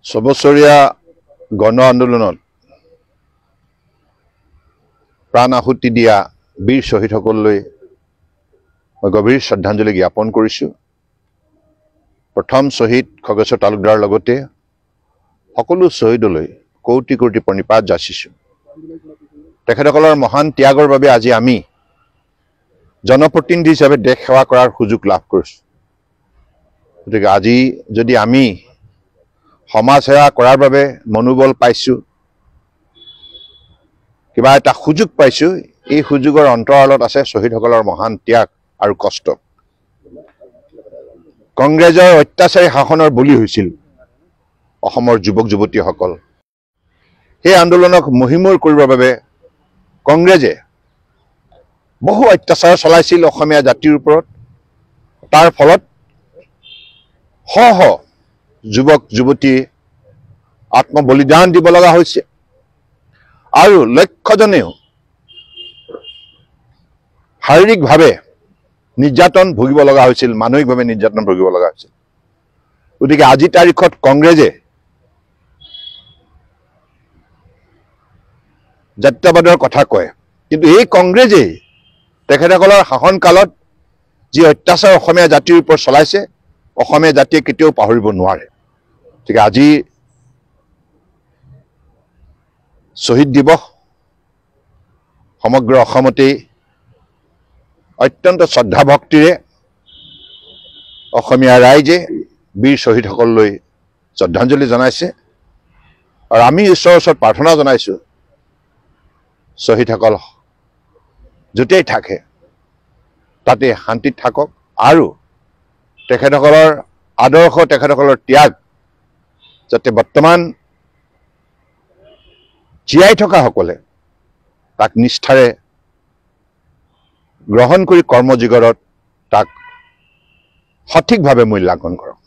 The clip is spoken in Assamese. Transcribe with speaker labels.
Speaker 1: ছবছৰীয়া গণ আন্দোলনত প্ৰাণ আহুতি দিয়া বীৰ শ্বহীদসকললৈ মই গভীৰ শ্ৰদ্ধাঞ্জলি জ্ঞাপন কৰিছোঁ। প্ৰথম শ্বহীদ খগেশ্বৰ তালুকদাৰৰ লগতে সকলো শ্বহীদলৈ কোটি কোটি প্ৰণিপাত যাচিছোঁ। তেখেতসকলৰ মহান ত্যাগৰ বাবে আজি আমি জনপ্ৰতিনিধি হিচাপে দেশ সেৱা কৰাৰ সুযোগ লাভ কৰিছোঁ। গতিকে আজি যদি আমি সমাজ সেৱা কৰাৰ বাবে মনোবল পাইছোঁ, কিবা এটা সুযোগ পাইছোঁ, এই সুযোগৰ অন্তৰালত আছে শ্বহীদসকলৰ মহান ত্যাগ আৰু কষ্ট। কংগ্ৰেছৰ অত্যাচাৰী শাসনৰ বলি হৈছিল অসমৰ যুৱক যুৱতীসকল। সেই আন্দোলনক মহিমূৰ কৰিবৰ বাবে কংগ্ৰেছে বহু অত্যাচাৰ চলাইছিল অসমীয়া জাতিৰ ওপৰত। তাৰ ফলত শ শ যুৱক যুৱতী আত্মবলিদান দিব লগা হৈছে আৰু লক্ষজনেও শাৰীৰিকভাৱে নিৰ্যাতন ভুগিব লগা হৈছিল, মানসিকভাৱে নিৰ্যাতন ভুগিব লগা হৈছিল। গতিকে আজিৰ তাৰিখত কংগ্ৰেছে জাতীয়তাবাদৰ কথা কয়, কিন্তু এই কংগ্ৰেছেই তেখেতসকলৰ শাসনকালত যি অত্যাচাৰ অসমীয়া জাতিৰ ওপৰত চলাইছে, অসমীয়া জাতিয়ে কেতিয়াও পাহৰিব নোৱাৰে। গতিকে আজি শ্বহীদ দিৱস সমগ্ৰ অসমতেই অত্যন্ত শ্ৰদ্ধা ভক্তিৰে অসমীয়া ৰাইজে বীৰ শ্বহীদসকললৈ শ্ৰদ্ধাঞ্জলি জনাইছে। আৰু আমি ঈশ্বৰৰ ওচৰত প্ৰাৰ্থনা জনাইছোঁ, শ্বহীদসকল য'তেই থাকে তাতে শান্তিত থাকক আৰু তেখেতসকলৰ আদৰ্শ, তেখেতসকলৰ ত্যাগ যাতে বৰ্তমান জীয়াই থকাসকলে তাক নিষ্ঠাৰে গ্ৰহণ কৰি কৰ্মজীৱনত তাক সঠিকভাৱে মূল্যাংকন কৰক।